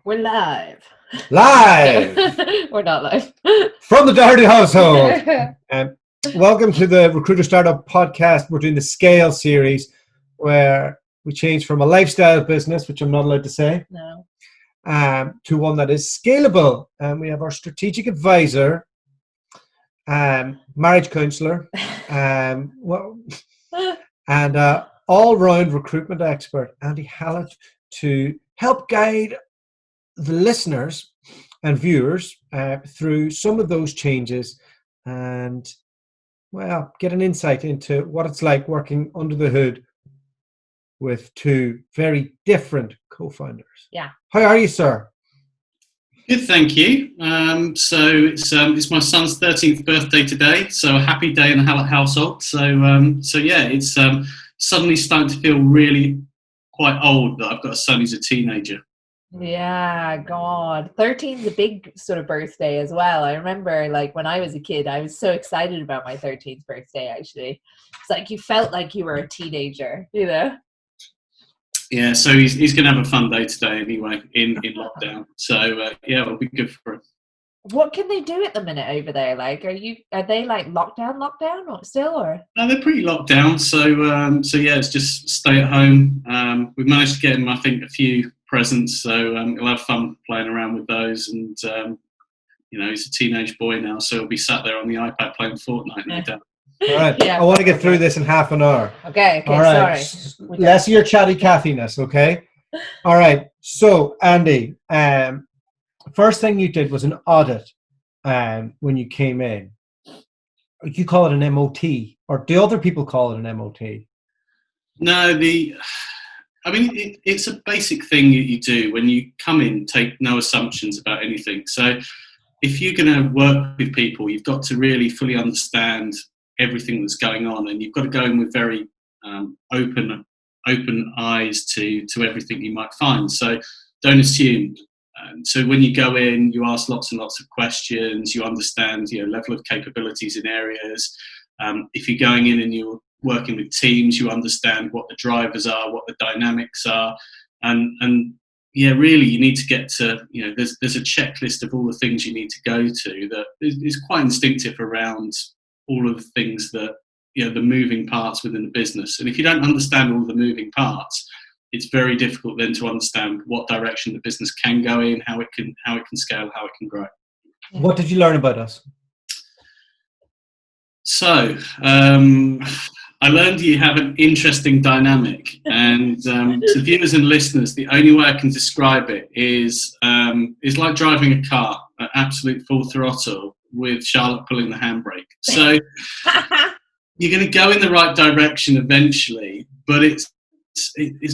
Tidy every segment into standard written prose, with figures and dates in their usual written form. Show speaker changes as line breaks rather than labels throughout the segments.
We're live.
Live
We're not live.
from the Doherty household. Welcome to the Recruiter Startup Podcast. We're doing the Scale series where we change from a lifestyle business, which I'm not allowed to say,
No.
To one that is scalable. And we have our strategic advisor, marriage counselor, and all-round recruitment expert, Andy Hallett, to help guide the listeners and viewers through some of those changes and, well, get an insight into what it's like working under the hood with two very different co-founders.
Yeah.
How are you, sir?
Good, thank you. So it's my son's 13th birthday today, so a happy day in the Hallett household. So yeah, it's suddenly starting to feel really quite old that I've got a son who's a teenager.
Yeah, God. 13's a big sort of birthday as well. I remember, like, when I was a kid, I was so excited about my 13th birthday, actually. It's like you felt like you were a teenager, you know?
Yeah, so he's going to have a fun day today anyway, in lockdown. So, yeah, it'll be good for him.
What can they do at the minute over there? Like, are they like lockdown or still, or?
No, they're pretty locked down. So yeah, it's just stay at home. We've managed to get him, I think, a few presents. So he'll have fun playing around with those. And, he's a teenage boy now, so he'll be sat there on the iPad playing Fortnite, no doubt.
All right.
Yeah.
I want to get through this in half an hour.
Okay,
All right.
Sorry.
Less of your chatty Cathiness, okay? All right. So, Andy, first thing you did was an audit when you came in. You call it an MOT, or do other people call it an MOT?
No, it's a basic thing that you do when you come in. Take no assumptions about anything. So if you're going to work with people, you've got to really fully understand everything that's going on, and you've got to go in with very open eyes to everything you might find. So don't assume. So when you go in, you ask lots and lots of questions. You understand level of capabilities in areas. If you're going in and you're working with teams, you understand what the drivers are, what the dynamics are, and yeah, really you need to get to there's a checklist of all the things you need to go to that is quite instinctive around all of the things that the moving parts within the business. And if you don't understand all the moving parts, it's very difficult then to understand what direction the business can go in, how it can scale, how it can grow.
What did you learn about us?
So I learned you have an interesting dynamic, and to viewers and listeners, the only way I can describe it is like driving a car at absolute full throttle with Charlotte pulling the handbrake. So you're going to go in the right direction eventually, but it's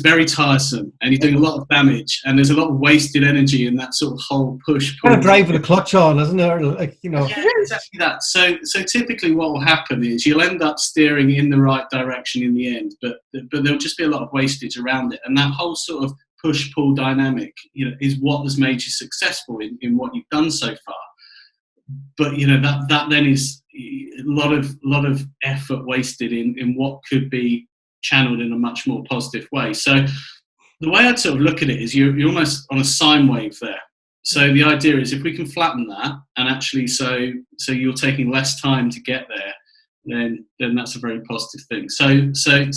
very tiresome, and you're doing a lot of damage, and there's a lot of wasted energy in that sort of whole push.
Kind of drive with a clutch on, isn't there?
Yeah, exactly that. So typically what will happen is you'll end up steering in the right direction in the end, but there'll just be a lot of wastage around it, and that whole sort of push-pull dynamic, is what has made you successful in what you've done so far. But that then is a lot of effort wasted in what could be channeled in a much more positive way. So the way I'd sort of look at it is you're almost on a sine wave there. So the idea is if we can flatten that, and actually so you're taking less time to get there, then that's a very positive thing. So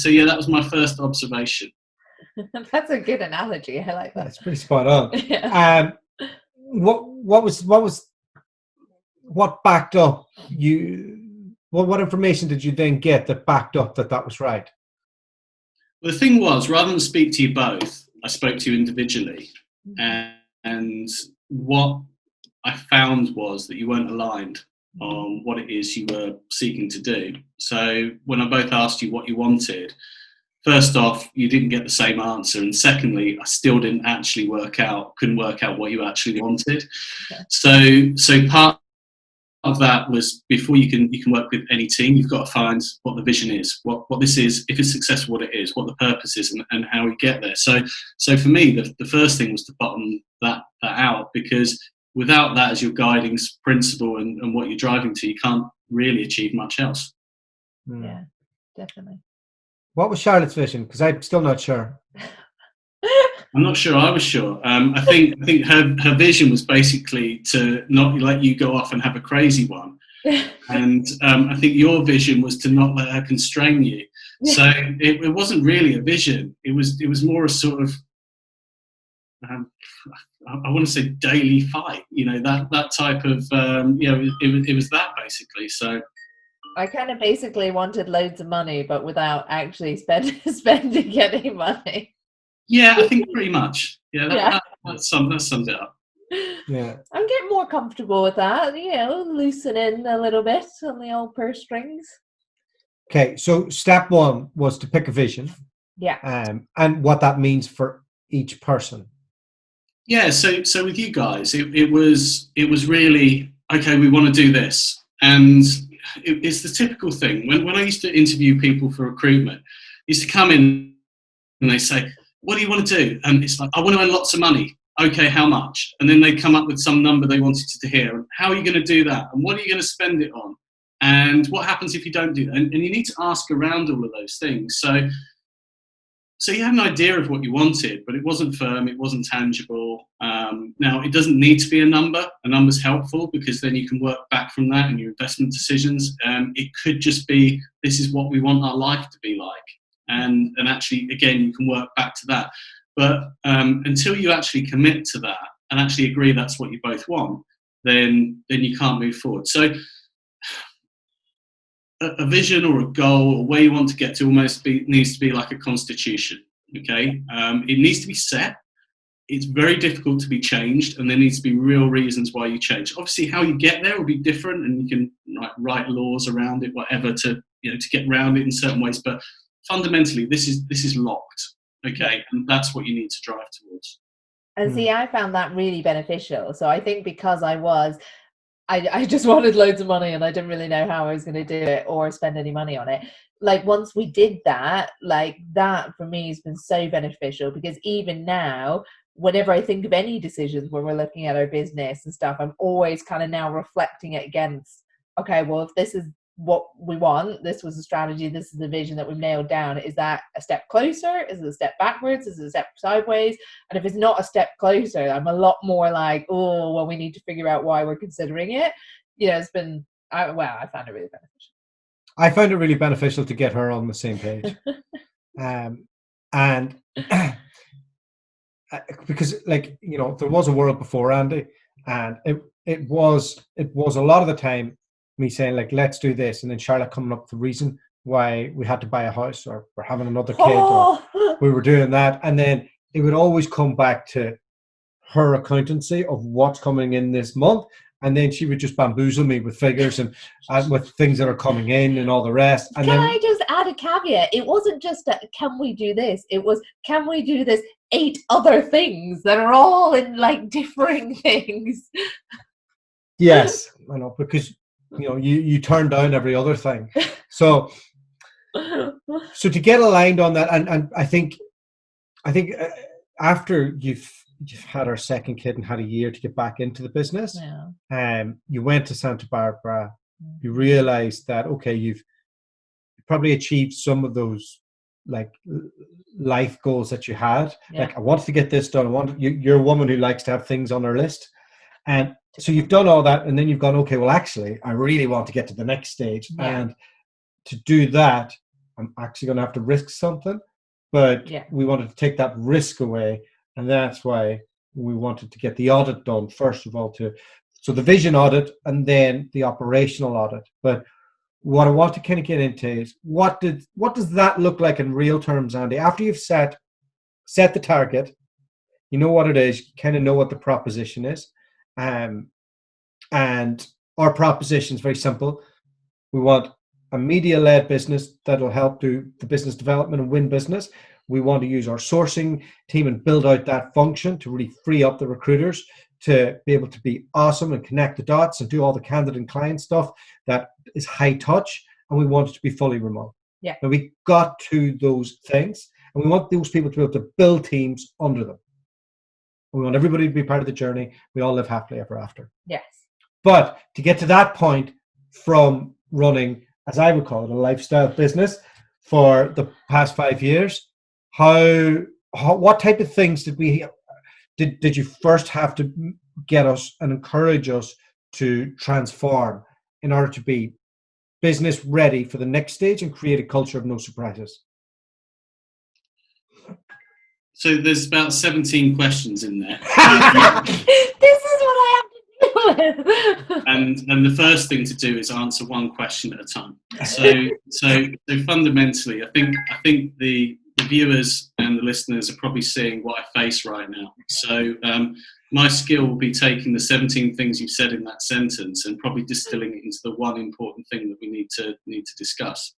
yeah, that was my first observation.
That's a good analogy. I like that.
That's pretty spot on.
Yeah.
What backed up you? What information did you then get that backed up that was right?
Well, the thing was, rather than speak to you both, I spoke to you individually, and what I found was that you weren't aligned on what it is you were seeking to do. So when I both asked you what you wanted, first off, you didn't get the same answer, and secondly, I still couldn't work out what you actually wanted. Okay. So part of that was, before you can work with any team, you've got to find what the vision is, what this is, if it's successful, what it is, what the purpose is, and how we get there. So for me, the first thing was to bottom that out, because without that as your guiding principle and what you're driving to, you can't really achieve much else.
Yeah, definitely.
What was Charlotte's vision? Because I'm still not sure.
I'm not sure I was sure. I think her vision was basically to not let you go off and have a crazy one. And I think your vision was to not let her constrain you. So it wasn't really a vision. It was more a sort of, I want to say daily fight. That type of, it was that basically. So
I kind of basically wanted loads of money, but without actually spending any money.
yeah, I think pretty much. Yeah,
Yeah.
that sums it up.
Yeah.
I'm getting more comfortable with that, loosening a little bit on the old purse strings.
Okay, so step one was to pick a vision.
Yeah.
And what that means for each person.
Yeah, so with you guys, it was really, okay, we want to do this. And it's the typical thing. When I used to interview people for recruitment, I used to come in and they say, what do you want to do? And it's like, I want to earn lots of money. Okay, how much? And then they come up with some number they wanted to hear. How are you going to do that? And what are you going to spend it on? And what happens if you don't do that? And you need to ask around all of those things. So you had an idea of what you wanted, but it wasn't firm, it wasn't tangible. Now, it doesn't need to be a number. A number's helpful because then you can work back from that in your investment decisions. It could just be, this is what we want our life to be like. And actually, again, you can work back to that. But until you actually commit to that and actually agree that's what you both want, then you can't move forward. So a vision or a goal or where you want to get to needs to be like a constitution. Okay, it needs to be set. It's very difficult to be changed, and there needs to be real reasons why you change. Obviously, how you get there will be different, and you can write laws around it, whatever, to get around it in certain ways. But fundamentally, this is locked. Okay, and that's what you need to drive towards.
And see, I found that really beneficial. So I think because I just wanted loads of money and I didn't really know how I was going to do it or spend any money on it. Like once we did that, like that for me has been so beneficial, because even now, whenever I think of any decisions when we're looking at our business and stuff, I'm always kind of now reflecting it against, okay, well, if this is what we want, this was the strategy, this is the vision that we've nailed down, is that a step closer? Is it a step backwards? Is it a step sideways? And if it's not a step closer, I'm a lot more like, oh, well, we need to figure out why we're considering it. It's been, I found it really beneficial.
I found it really beneficial to get her on the same page. And because there was a world before Andy, and it was a lot of the time me saying like, let's do this, and then Charlotte coming up with the reason why we had to buy a house, or we're having another kid, or we were doing that, and then it would always come back to her accountancy of what's coming in this month, and then she would just bamboozle me with figures and with things that are coming in and all the rest. And
I just add a caveat? It wasn't just can we do this? It was, can we do this 8 other things that are all in like differing things?
Yes, I know, because you turn down every other thing. So to get aligned on that, and I think after you've had our second kid and had a year to get back into the business, you went to Santa Barbara, you realized that, okay, you've probably achieved some of those like life goals that you had. Like, I wanted to get this done. You're a woman who likes to have things on her list. And so you've done all that, and then you've gone, okay, well, actually, I really want to get to the next stage. And to do that, I'm actually going to have to risk something. But we wanted to take that risk away. And that's why we wanted to get the audit done, first of all, so the vision audit and then the operational audit. But what I want to kind of get into is what does that look like in real terms, Andy? After you've set the target, you know what it is, you kind of know what the proposition is. And our proposition is very simple. We want a media-led business that'll help do the business development and win business. We want to use our sourcing team and build out that function to really free up the recruiters to be able to be awesome and connect the dots and do all the candidate and client stuff that is high touch. And we want it to be fully remote.
Yeah.
And we got to those things, and we want those people to be able to build teams under them. We want everybody to be part of the journey. We all live happily ever after.
Yes.
But to get to that point, from running, as I would call it, a lifestyle business for the past 5 years, how what type of things did you first have to get us and encourage us to transform in order to be business ready for the next stage and create a culture of no surprises?
So there's about 17 questions in there.
This is what I have to deal with.
And the first thing to do is answer one question at a time. So fundamentally, I think the viewers and the listeners are probably seeing what I face right now. So my skill will be taking the 17 things you've said in that sentence and probably distilling it into the one important thing that we need to discuss.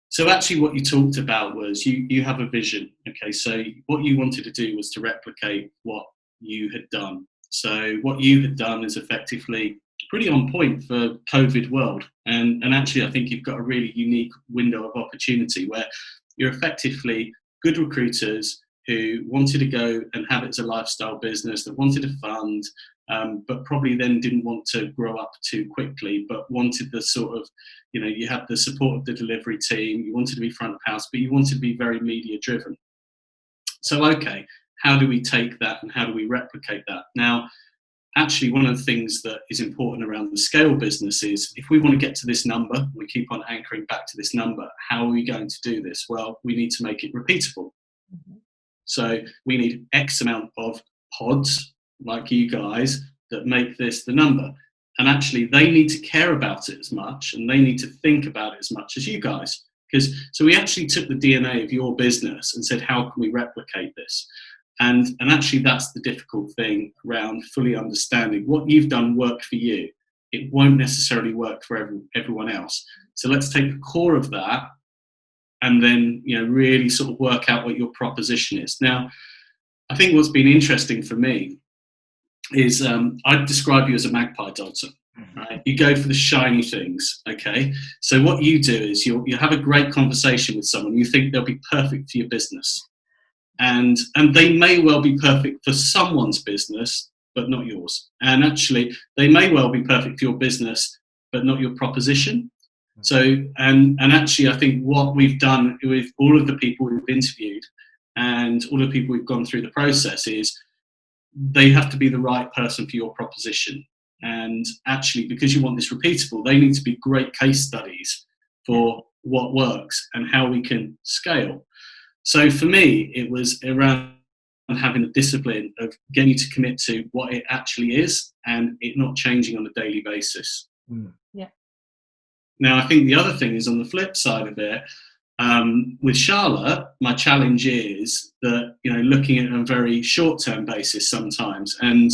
So actually what you talked about was you have a vision. Okay, so what you wanted to do was to replicate what you had done. So what you had done is effectively pretty on point for COVID world. And actually I think you've got a really unique window of opportunity where you're effectively good recruiters who wanted to go and have it as a lifestyle business, that wanted to fund, but probably then didn't want to grow up too quickly, but wanted the sort of, you had the support of the delivery team, you wanted to be front of house, but you wanted to be very media driven. So, okay, how do we take that and how do we replicate that? Now, actually, one of the things that is important around the scale business is if we want to get to this number, we keep on anchoring back to this number, how are we going to do this? Well, we need to make it repeatable. Mm-hmm. So we need X amount of pods, like you guys, that make this the number. And actually, they need to care about it as much and they need to think about it as much as you guys. So we actually took the DNA of your business and said, how can we replicate this? And actually, that's the difficult thing around fully understanding what you've done worked for you. It won't necessarily work for everyone else. So let's take the core of that and then really sort of work out what your proposition is. Now, I think what's been interesting for me is I'd describe you as a magpie doctor. Right? You go for the shiny things, okay? So what you do is you have a great conversation with someone. You think they'll be perfect for your business. And they may well be perfect for someone's business, but not yours. And actually, they may well be perfect for your business, but not your proposition. So, and actually, I think what we've done with all of the people we've interviewed and all the people we've gone through the process is they have to be the right person for your proposition. And actually, because you want this repeatable, they need to be great case studies for what works and how we can scale. So for me, it was around having the discipline of getting you to commit to what it actually is and it not changing on a daily basis.
Yeah.
Now, I think the other thing is on the flip side of it, with Charlotte, my challenge is that, looking at it on a very short-term basis sometimes. And,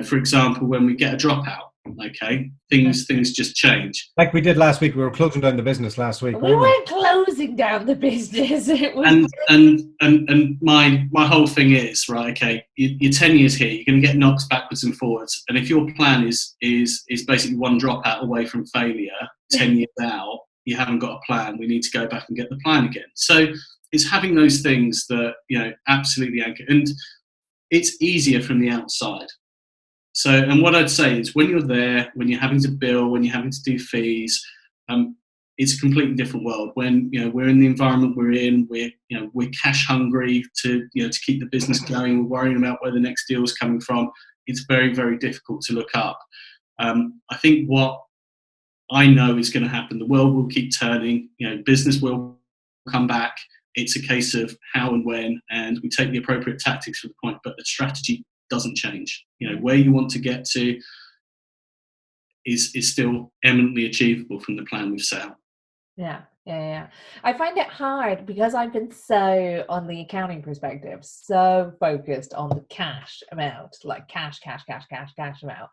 for example, when we get a dropout, okay, things just change.
Like we did last week. We were closing down the business last week.
We weren't closing down the business. It was
and my whole thing is, right, okay, you're 10 years here, you're going to get knocked backwards and forwards. And if your plan is basically one dropout away from failure, 10 years out, you haven't got a plan. We need to go back and get the plan again. So it's having those things that, absolutely anchor. And it's easier from the outside. So, and what I'd say is when you're there, when you're having to bill, when you're having to do fees, it's a completely different world. When, we're in the environment we're in, we're cash hungry to keep the business going. We're worrying about where the next deal is coming from. It's very, very difficult to look up. I think what I know is going to happen, the world will keep turning, business will come back. It's a case of how and when, and we take the appropriate tactics for the point, but the strategy doesn't change. Where you want to get to is still eminently achievable from the plan we've set out.
Yeah. I find it hard because I've been so, on the accounting perspective, so focused on the cash amount, like cash amount.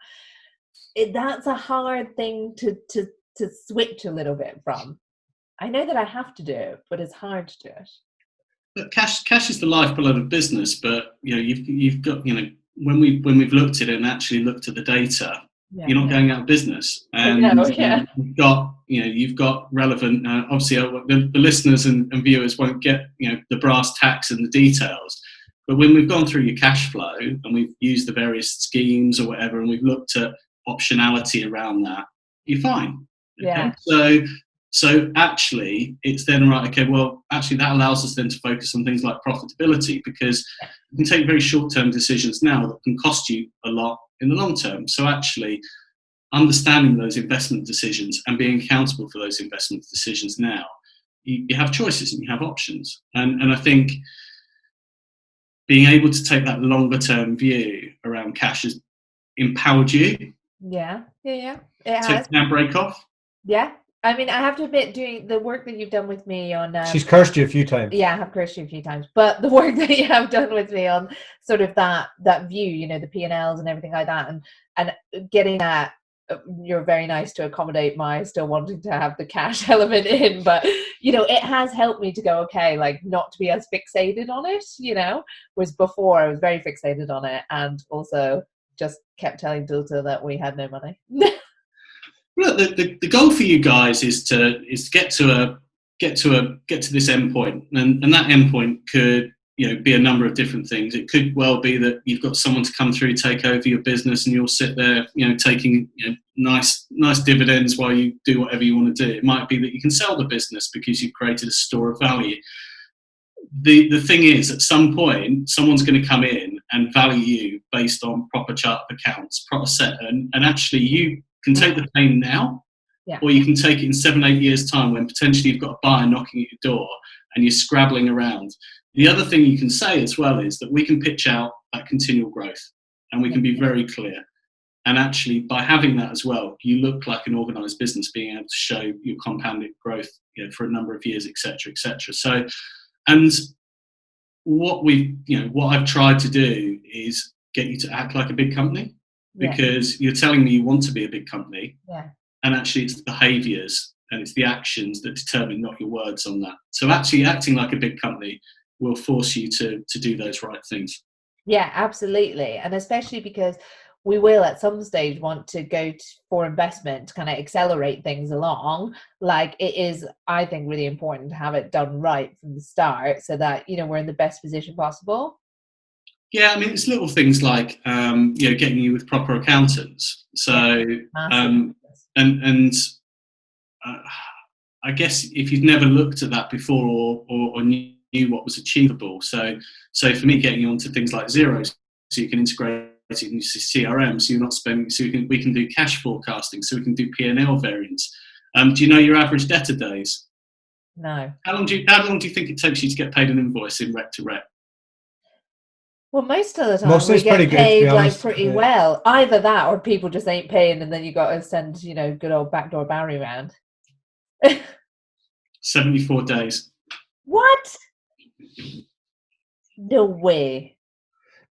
That's a hard thing to switch a little bit from. I know that I have to do it, but it's hard to do it.
But cash is the lifeblood of business. But you've got when we've looked at it and actually looked at the data, you're not going out of business. And you've got relevant. Obviously, the listeners and viewers won't get the brass tacks and the details. But when we've gone through your cash flow and we've used the various schemes or whatever, and we've looked at optionality around that, you're fine. Okay?
Yeah.
So So actually, it's then right. Okay, well, actually, that allows us then to focus on things like profitability, because you can take very short-term decisions now that can cost you a lot in the long term. So actually, understanding those investment decisions and being accountable for those investment decisions now, you have choices and you have options. And I think being able to take that longer-term view around cash has empowered you.
Yeah. It
So
has.
now break off.
Yeah. I mean, I have to admit, doing the work that you've done with me on
She's cursed you a few times.
yeah, I have cursed you a few times, but the work that you have done with me on sort of that view, you know, the P&Ls and everything like that, and getting that, you're very nice to accommodate my still wanting to have the cash element in, but you know, it has helped me to go, okay, like not to be as fixated on it, you know, whereas before I was very fixated on it, and also just kept telling Dualta that we had no money.
Look, the goal for you guys is to get to this endpoint, and that endpoint could, you know, be a number of different things. It could well be that you've got someone to come through, take over your business, and you'll sit there, you know, taking, you know, nice dividends while you do whatever you want to do. It might be that you can sell the business because you've created a store of value. The thing is, at some point, someone's going to come in and value you based on proper chart of accounts, proper set, and actually you can take the pain now, or you can take it in 7-8 years' time when potentially you've got a buyer knocking at your door and you're scrabbling around. The other thing you can say as well is that we can pitch out that continual growth, and we can be very clear. And actually, by having that as well, you look like an organised business, being able to show your compounded growth, you know, for a number of years, etc., etc. So, and what I've tried to do is get you to act like a big company, because you're telling me you want to be a big company, and actually it's the behaviours and it's the actions that determine, not your words on that. So actually acting like a big company will force you to do those right things.
Yeah, absolutely. And especially because we will at some stage want to go for investment to kind of accelerate things along. Like, it is, I think, really important to have it done right from the start so that, you know, we're in the best position possible.
Yeah, I mean, it's little things like, you know, getting you with proper accountants. So, and I guess if you've never looked at that before, or knew what was achievable. So for me, getting you onto things like Xero, so you can integrate it into CRM, so you're not spending. So we can do cash forecasting, so we can do P&L variance. Do you know your average debtor days?
No.
How long do you think it takes you to get paid an invoice in rec to rec?
Well, most of the time we get paid like pretty well. Either that, or people just ain't paying, and then you got to send, you know, good old backdoor Barry round.
74 days.
What? No way.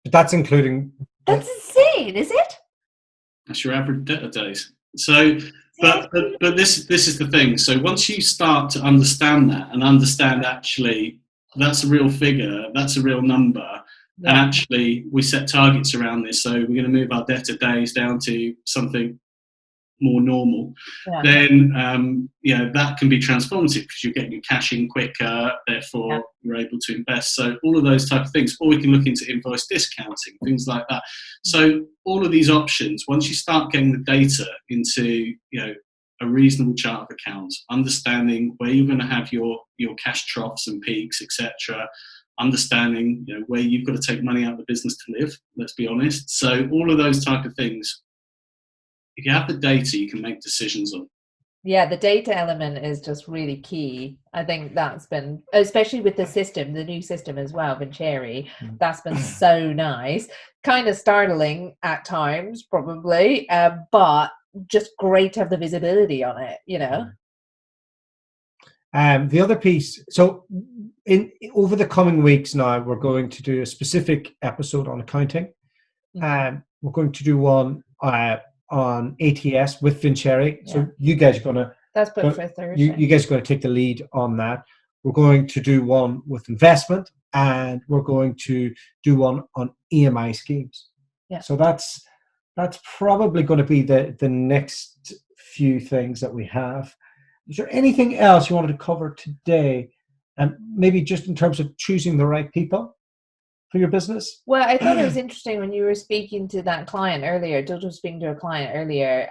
But that's including.
That's insane, is it?
That's your average debtor days. So, but this is the thing. So once you start to understand that, and understand actually that's a real figure, that's a real number. And actually, we set targets around this. So we're going to move our debtor days down to something more normal. Then, you know, that can be transformative, because you're getting your cash in quicker. Therefore, you're able to invest. So all of those type of things. Or we can look into invoice discounting, things like that. So all of these options, once you start getting the data into, you know, a reasonable chart of accounts, understanding where you're going to have your cash troughs and peaks, etc., understanding, you know, where you've got to take money out of the business to live, let's be honest. So all of those type of things, if you have the data, you can make decisions on.
Yeah, the data element is just really key. I think that's been, especially with the system, the new system as well, Vincere, that's been so nice. Kind of startling at times, probably, but just great to have the visibility on it, you know.
The other piece, so over the coming weeks now, we're going to do a specific episode on accounting. We're going to do one on ATS with Vincere. So you guys are going to...
That's booked for Thursday.
You guys are going to take the lead on that. We're going to do one with investment, and we're going to do one on EMI schemes.
Yeah.
So that's probably going to be the next few things that we have. Is there anything else you wanted to cover today? And maybe just in terms of choosing the right people? for your business?
Well, I thought it was interesting when you were speaking to that client earlier. Doug was speaking to a client earlier,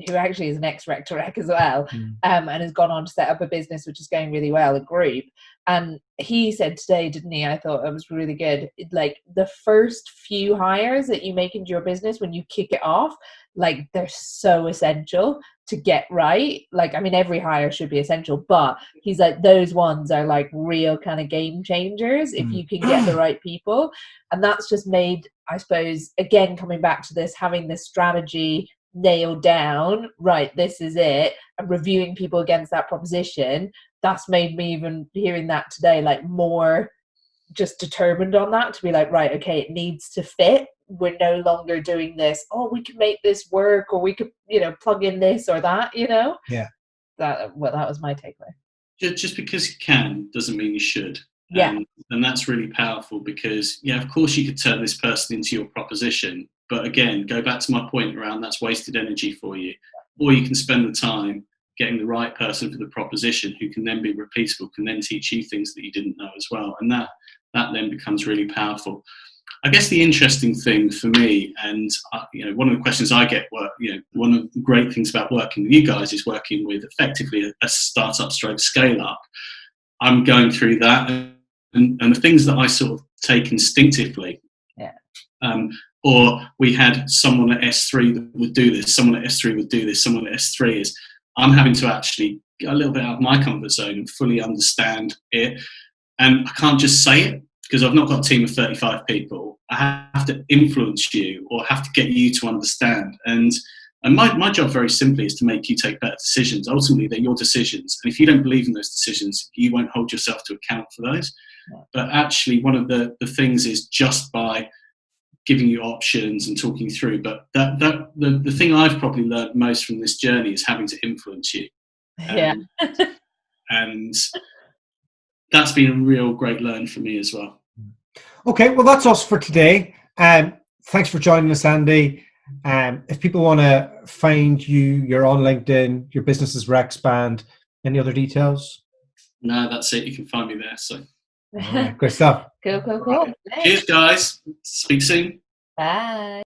who actually is an ex-rec to rec as well, and has gone on to set up a business which is going really well, a group. And he said today, didn't he? I thought it was really good. Like the first few hires that you make into your business, when you kick it off, like they're so essential to get right. Like, I mean, every hire should be essential, but he's like, those ones are like real kind of game changers if you can get the right people. And that's just made, I suppose, again, coming back to this, having this strategy nailed down, right, this is it, and reviewing people against that proposition, that's made me, even hearing that today, like more just determined on that, to be like, right, okay, it needs to fit. We're no longer doing this, oh, we can make this work, or we could, plug in this or that,
Yeah.
That was my takeaway.
Just because you can doesn't mean you should.
Yeah.
And that's really powerful because, of course you could turn this person into your proposition. But again, go back to my point around that's wasted energy for you. Or you can spend the time getting the right person for the proposition who can then be repeatable, can then teach you things that you didn't know as well. And that then becomes really powerful. I guess the interesting thing for me, and one of the questions I get, one of the great things about working with you guys is working with effectively a startup stroke scale up. I'm going through that, and the things that I sort of take instinctively.
Yeah.
Or we had someone at S3 that would do this, someone at S3 would do this, someone at S3 is. I'm having to actually get a little bit out of my comfort zone and fully understand it. And I can't just say it, because I've not got a team of 35 people. I have to influence you, or have to get you to understand. And my job, very simply, is to make you take better decisions. Ultimately, they're your decisions. And if you don't believe in those decisions, you won't hold yourself to account for those. But actually, one of the things is just by giving you options and talking through. But the thing I've probably learned most from this journey is having to influence you. And that's been a real great learn for me as well.
Okay, well, that's us for today. Thanks for joining us, Andy. If people want to find you, you're on LinkedIn, your business is Rexband. Any other details?
No, that's it. You can find me there. So,
all right, great stuff.
Cool.
Right. Cheers, guys. Speak soon.
Bye.